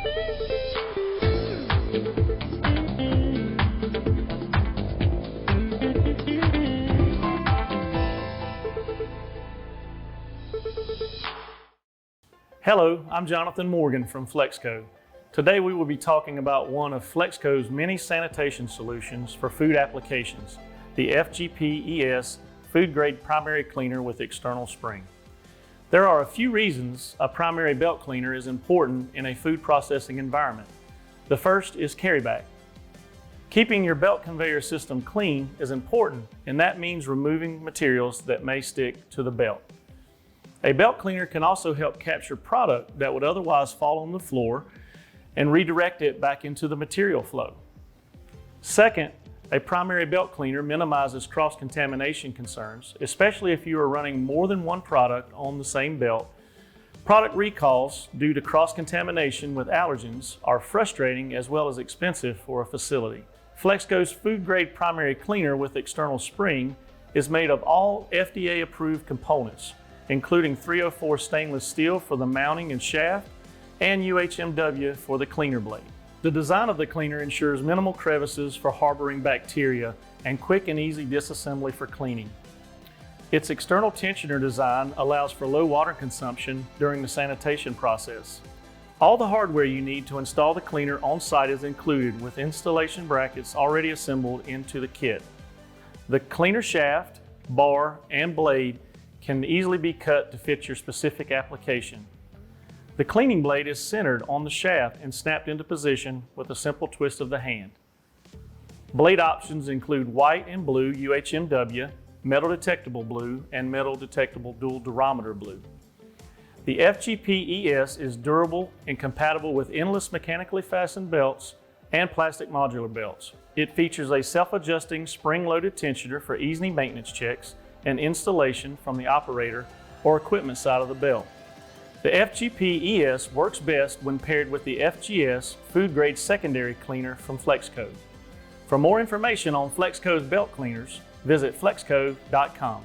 Hello, I'm Jonathan Morgan from Flexco. Today we will be talking about one of Flexco's many sanitation solutions for food applications, the FGP-ES food grade primary cleaner with external spring. There are a few reasons a primary belt cleaner is important in a food processing environment. The first is carryback. Keeping your belt conveyor system clean is important, and that means removing materials that may stick to the belt. A belt cleaner can also help capture product that would otherwise fall on the floor and redirect it back into the material flow. Second, a primary belt cleaner minimizes cross-contamination concerns, especially if you are running more than one product on the same belt. Product recalls due to cross-contamination with allergens are frustrating as well as expensive for a facility. Flexco's food-grade primary cleaner with external spring is made of all FDA-approved components, including 304 stainless steel for the mounting and shaft, and UHMW for the cleaner blade. The design of the cleaner ensures minimal crevices for harboring bacteria and quick and easy disassembly for cleaning. Its external tensioner design allows for low water consumption during the sanitation process. All the hardware you need to install the cleaner on site is included with installation brackets already assembled into the kit. The cleaner shaft, bar, and blade can easily be cut to fit your specific application. The cleaning blade is centered on the shaft and snapped into position with a simple twist of the hand. Blade options include white and blue UHMW, metal detectable blue, and metal detectable dual durometer blue. The FGP-ES is durable and compatible with endless mechanically fastened belts and plastic modular belts. It features a self-adjusting spring-loaded tensioner for easy maintenance checks and installation from the operator or equipment side of the belt. The FGP-ES works best when paired with the FGS food grade secondary cleaner from Flexco. For more information on Flexco's belt cleaners, visit flexco.com.